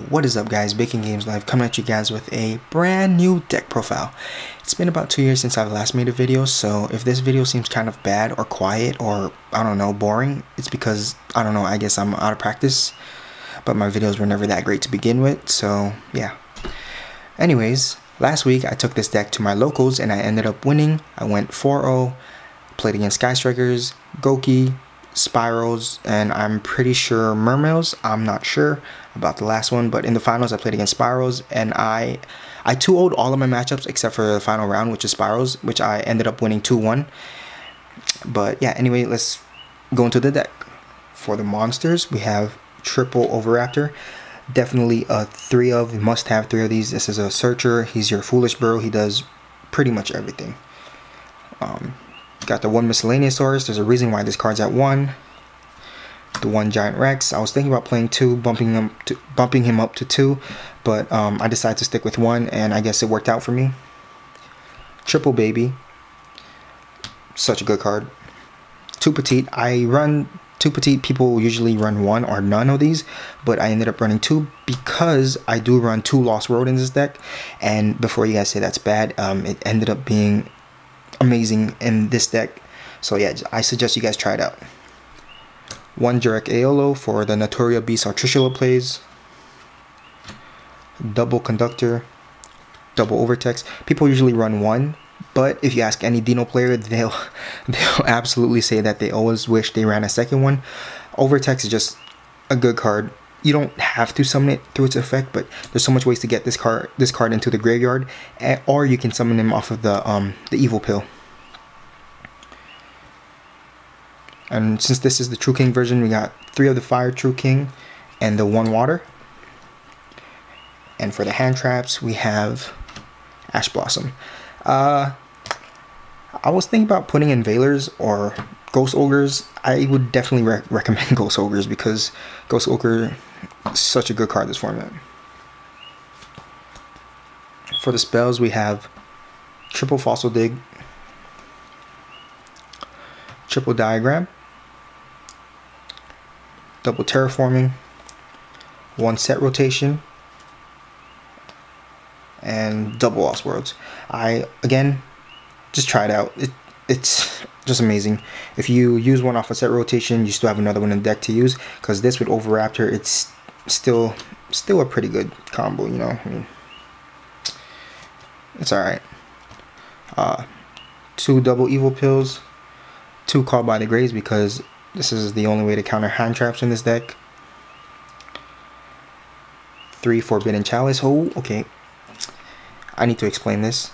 What is up, guys? Baking Games Live coming at you guys with a brand new deck profile. It's been about 2 years since I've last made a video, so if this video seems kind of bad or quiet or, I don't know, boring, it's because, I don't know, I guess I'm out of practice, but my videos were never that great to begin with, so yeah. Anyways, last week I took this deck to my locals and I ended up winning. I went 4-0, played against Sky Strikers, Goki, Spirals, and I'm pretty sure Mermails. I'm not sure about the last one, but in the finals I played against Spirals, and I 2-0'd all of my matchups except for the final round, which is Spirals, which I ended up winning 2-1. But yeah, anyway, let's go into the deck. For the monsters, we have triple Oviraptor. Definitely a 3 of, must have 3 of these. This is a searcher. He's your foolish bro. He does pretty much everything. Got the 1 miscellaneous source. There's a reason why this card's at 1. The 1 giant Rex. I was thinking about playing 2, bumping him up to 2, but I decided to stick with 1, and I guess it worked out for me. Triple baby. Such a good card. 2 petite. I run 2 petite. People usually run 1 or none of these, but I ended up running 2 because I do run 2 Lost Road in this deck, and before you guys say that's bad, it ended up being amazing in this deck. So yeah, I suggest you guys try it out. 1 Jurek Aeolo for the Naturia Beast Artricula plays. Double Conductor, double Overtext. People usually run 1, but if you ask any Dino player, they'll absolutely say that they always wish they ran a second one. Overtext is just a good card. You don't have to summon it through its effect, but there's so much ways to get this card into the graveyard, or you can summon him off of the evil pill. And since this is the True King version, we got 3 of the Fire True King and the 1 Water. And for the hand traps, we have Ash Blossom. I was thinking about putting in Veilers or Ghost Ogres. I would definitely recommend Ghost Ogres because Ghost Ogre is such a good card this format. For the spells, we have triple Fossil Dig, triple Diagram, double Terraforming, 1 Set Rotation, and double Lost Worlds. Again, just try it out. It's just amazing. If you use 1 off a Set Rotation, you still have another one in the deck to use, because this with Oviraptor, it's still a pretty good combo, you know. I mean, it's alright. 2 double Evil Pills, 2 Called by the Graves, because this is the only way to counter hand traps in this deck. 3 Forbidden Chalice. Oh, okay. I need to explain this.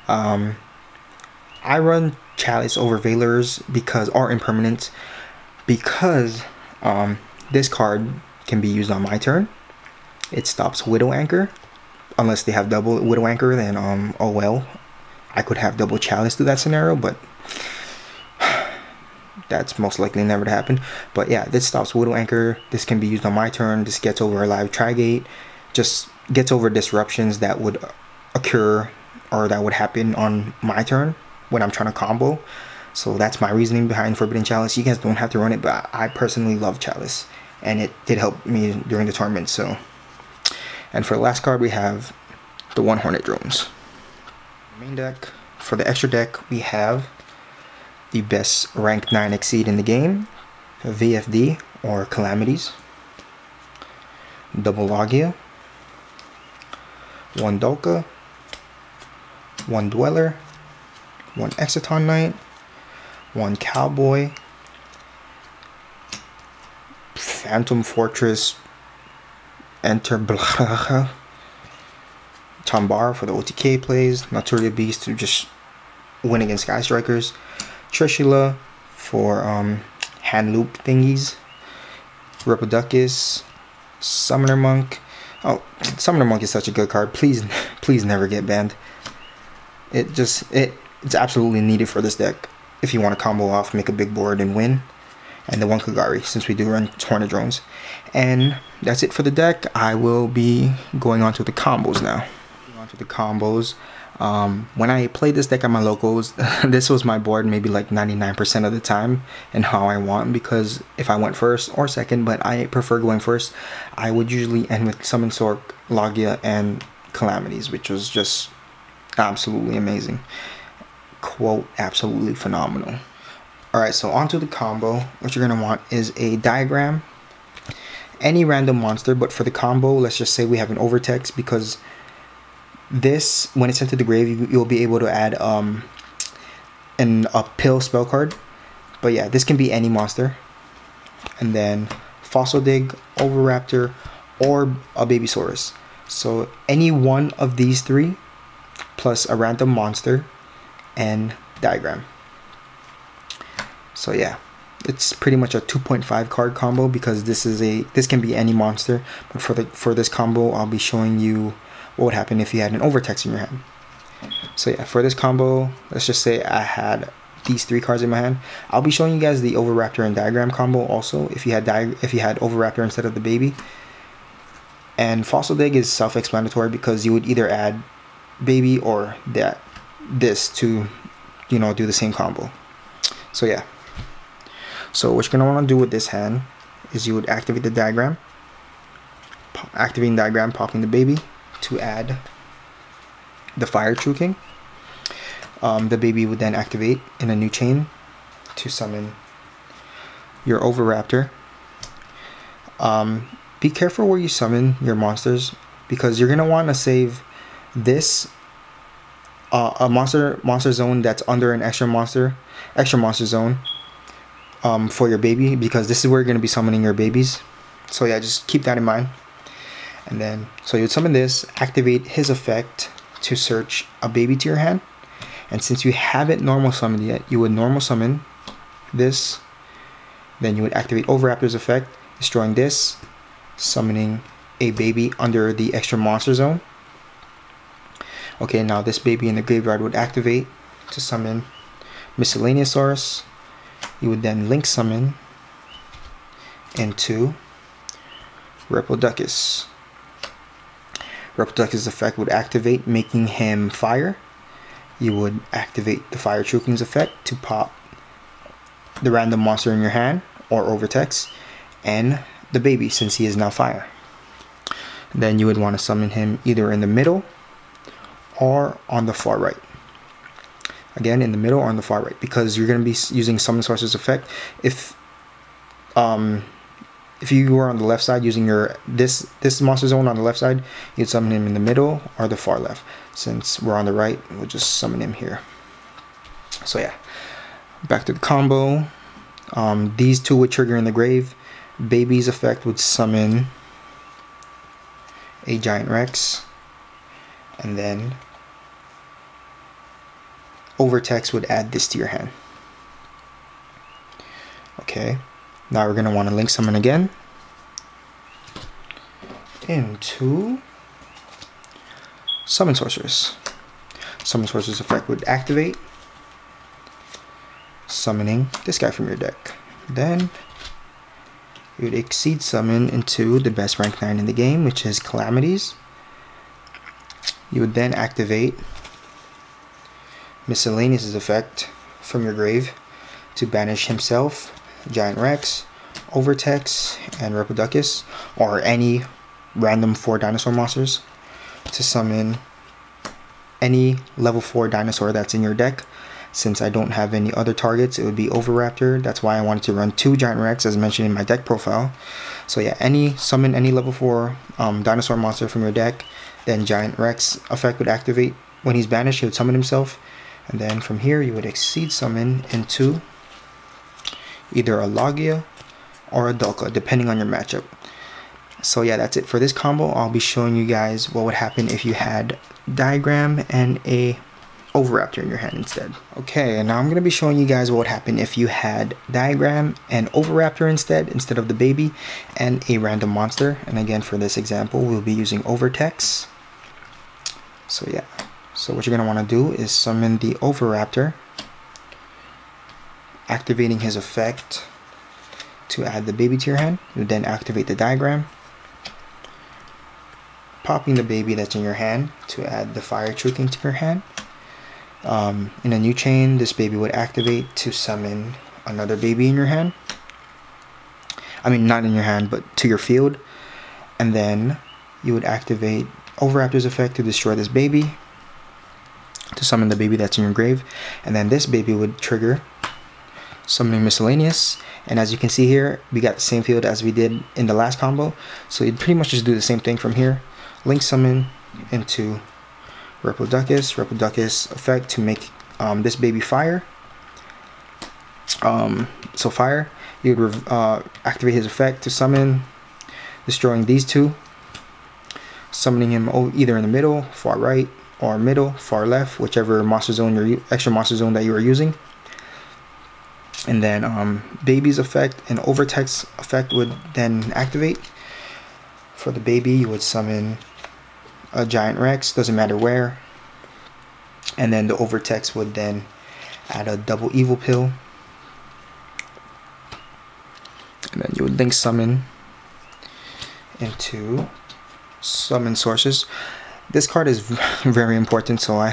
I run Chalice over Veilers or Impermanence because this card can be used on my turn. It stops Widow Anchor. Unless they have double Widow Anchor, then oh well. I could have double Chalice to that scenario, but that's most likely never to happen. But yeah, this stops Widow Anchor. This can be used on my turn. This gets over a live Trigate. Just gets over disruptions that would occur or that would happen on my turn when I'm trying to combo. So that's my reasoning behind Forbidden Chalice. You guys don't have to run it, but I personally love Chalice, and it did help me during the tournament. So, and for the last card, we have the 1 Hornet Drones. Main deck. For the extra deck, we have the best rank 9 Exceed in the game, VFD or Calamities, double Logia, 1 Dolka, 1 Dweller, 1 Exciton Knight, 1 Cowboy, Phantom Fortress, Enter Blaha, Chambar for the OTK plays, Naturia Beast to just win against Sky Strikers, Trishula for hand loop thingies, Reproducus, Summoner Monk. Oh, Summoner Monk is such a good card. Please never get banned. It's absolutely needed for this deck if you want to combo off, make a big board, and win. And the 1 Kagari, since we do run Hornet Drones. And that's it for the deck. I will be going on to the combos now. When I played this deck at my locals, this was my board maybe like 99% of the time and how I want, because if I went first or second, but I prefer going first, I would usually end with Summon Sork, Logia, and Calamities, which was just absolutely amazing. Quote, absolutely phenomenal. Alright, so onto the combo. What you're going to want is a diagram, any random monster, but for the combo, let's just say we have an Overtext, because this, when it's sent to the grave, you'll be able to add a pill spell card. But yeah, this can be any monster. And then Fossil Dig, Oviraptor, or a Babysaurus. So any one of these three, plus a random monster and diagram. So yeah, it's pretty much a 2.5 card combo, because this can be any monster. But for this combo, I'll be showing you what would happen if you had an Overtext in your hand. So yeah, for this combo, let's just say I had these three cards in my hand. I'll be showing you guys the Oviraptor and diagram combo also, if you had Oviraptor instead of the baby. And Fossil Dig is self-explanatory, because you would either add baby or this to, you know, do the same combo. So yeah. So what you're gonna want to do with this hand is you would activate the diagram, activating diagram, popping the baby to add the Fire True King. The baby would then activate in a new chain to summon your Oviraptor. Be careful where you summon your monsters, because you're gonna want to save this a monster zone that's under an extra monster zone for your baby, because this is where you're gonna be summoning your babies. So yeah, just keep that in mind. And then, so you would summon this, activate his effect to search a baby to your hand. And since you haven't normal summoned yet, you would normal summon this. Then you would activate Oviraptor's effect, destroying this, summoning a baby under the extra monster zone. Okay, now this baby in the graveyard would activate to summon Miscellaneousaurus. You would then link summon into Replodocus. Replodocus' effect would activate, making him fire. You would activate the Fire True King's effect to pop the random monster in your hand, or Overtext, and the baby, since he is now fire. Then you would want to summon him either in the middle or on the far right. Again, in the middle or on the far right, because you're going to be using Summon Source's effect. If you were on the left side using this monster zone on the left side, you'd summon him in the middle or the far left. Since we're on the right, we'll just summon him here. So yeah, back to the combo. These two would trigger in the grave. Baby's effect would summon a Giant Rex, and then Overtext would add this to your hand. Okay, now we're going to want to link summon again into Summon Sorceress. Summon Sorceress effect would activate, summoning this guy from your deck. Then you would exceed summon into the best rank 9 in the game, which is Calamities. You would then activate Miscellaneous' effect from your grave to banish himself, Giant Rex, Overtext, and Replodocus, or any random 4 dinosaur monsters, to summon any level 4 dinosaur that's in your deck. Since I don't have any other targets, it would be Oviraptor. That's why I wanted to run 2 Giant Rex, as mentioned in my deck profile. So yeah, summon any level 4 dinosaur monster from your deck. Then Giant Rex effect would activate. When he's banished, he would summon himself. And then from here, you would exceed summon into either a Logia or a Dolka, depending on your matchup. So yeah, that's it for this combo. I'll be showing you guys what would happen if you had Diagram and a Oviraptor in your hand instead. Okay, and now I'm going to be showing you guys what would happen if you had Diagram and Oviraptor instead of the baby, and a random monster. And again, for this example, we'll be using Overtext. So yeah, so what you're going to want to do is summon the Oviraptor, activating his effect to add the baby to your hand. You then activate the Diagram, popping the baby that's in your hand to add the Fire True King to your hand. In a new chain, this baby would activate to summon another baby in your hand. I mean, not in your hand, but to your field. And then you would activate Oviraptor's effect to destroy this baby, to summon the baby that's in your grave. And then this baby would trigger summoning Miscellaneous. And as you can see here, we got the same field as we did in the last combo. So you'd pretty much just do the same thing from here. Link summon into Reproducus effect to make this baby fire. So fire, you would activate his effect to summon, destroying these two, summoning him either in the middle, far right, or middle, far left, whichever monster zone extra monster zone that you are using. And then baby's effect and Overtext effect would then activate. For the baby, you would summon a Giant Rex, doesn't matter where. And then the Overtext would then add a double evil pill. And then you would link summon into summon sources. This card is very important, so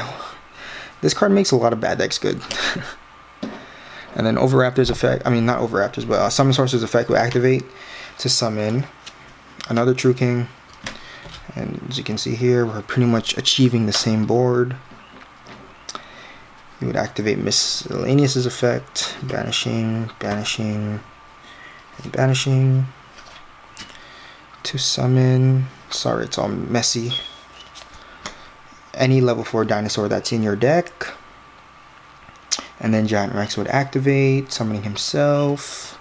this card makes a lot of bad decks good. And then Oviraptor's effect, I mean not Oviraptor's, but Summon Source's effect will activate to summon another True King. And as you can see here, we're pretty much achieving the same board. You would activate Miscellaneous's effect, banishing, banishing, and banishing to summon, sorry it's all messy, any level 4 dinosaur that's in your deck. And then Giant Rex would activate, summoning himself,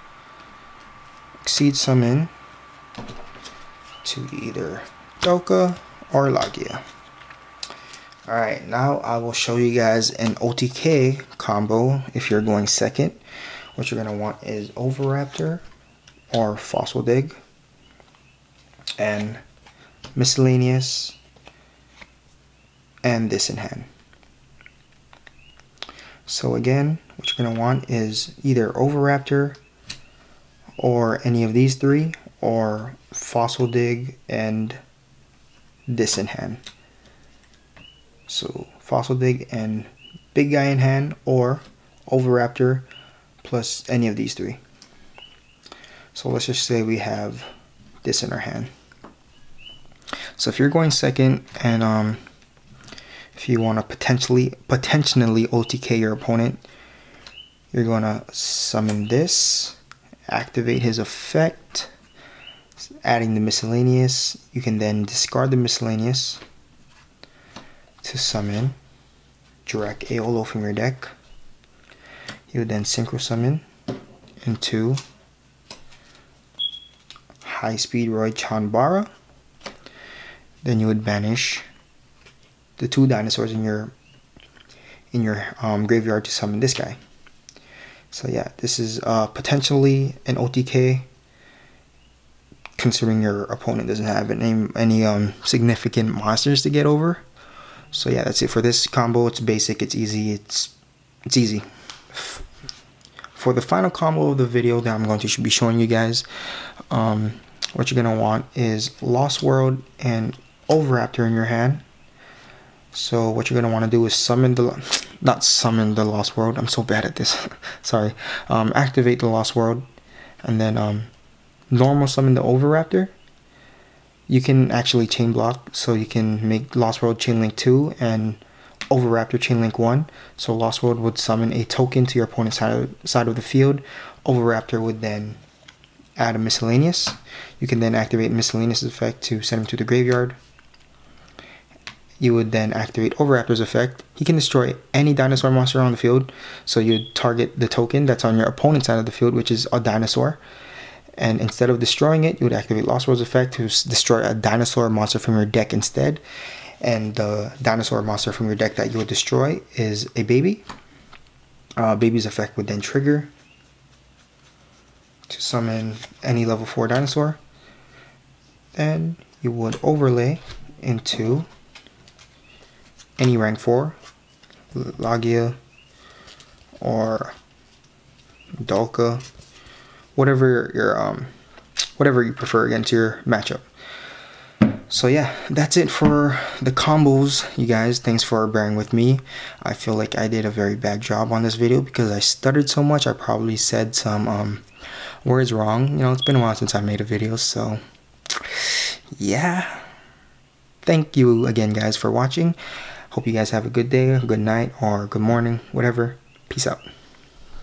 Exceed summon to either Doka or Lagia. Alright, now I will show you guys an OTK combo if you're going second. What you're going to want is Oviraptor or Fossil Dig and Miscellaneous and this in hand. So again, what you're going to want is either Oviraptor or any of these three, or Fossil Dig and this in hand. So Fossil Dig and big guy in hand, or Oviraptor plus any of these three. So let's just say we have this in our hand. So if you're going second and if you want to potentially OTK your opponent, you're going to summon this, activate his effect, adding the Miscellaneous. You can then discard the Miscellaneous to summon direct Aolo from your deck. You would then Synchro Summon into High Speed Roy Chanbara. Then you would banish the two dinosaurs in your graveyard to summon this guy. So yeah, this is potentially an OTK, considering your opponent doesn't have any significant monsters to get over. So yeah, that's it for this combo. It's basic, it's easy, it's easy. For the final combo of the video that I'm going to be showing you guys, what you're gonna want is Lost World and Oviraptor in your hand. So what you're gonna want to do is summon not summon the Lost World. I'm so bad at this. Sorry. Activate the Lost World, and then normal summon the Oviraptor. You can actually chain block, so you can make Lost World chain link 2 and Oviraptor chain link 1. So Lost World would summon a token to your opponent's side of the field. Oviraptor would then add a Miscellaneous. You can then activate Miscellaneous effect to send him to the graveyard. You would then activate Oviraptor's effect. He can destroy any dinosaur monster on the field. So you'd target the token that's on your opponent's side of the field, which is a dinosaur. And instead of destroying it, you would activate Lost World's effect to destroy a dinosaur monster from your deck instead. And the dinosaur monster from your deck that you would destroy is a baby. Baby's effect would then trigger to summon any level 4 dinosaur. Then you would overlay into any rank 4, Lagia or Dolka, whatever you prefer against your matchup. So yeah, that's it for the combos, you guys. Thanks for bearing with me. I feel like I did a very bad job on this video because I stuttered so much. I probably said some words wrong. You know, it's been a while since I made a video, so yeah. Thank you again, guys, for watching. Hope you guys have a good day, a good night, or good morning, whatever. Peace out.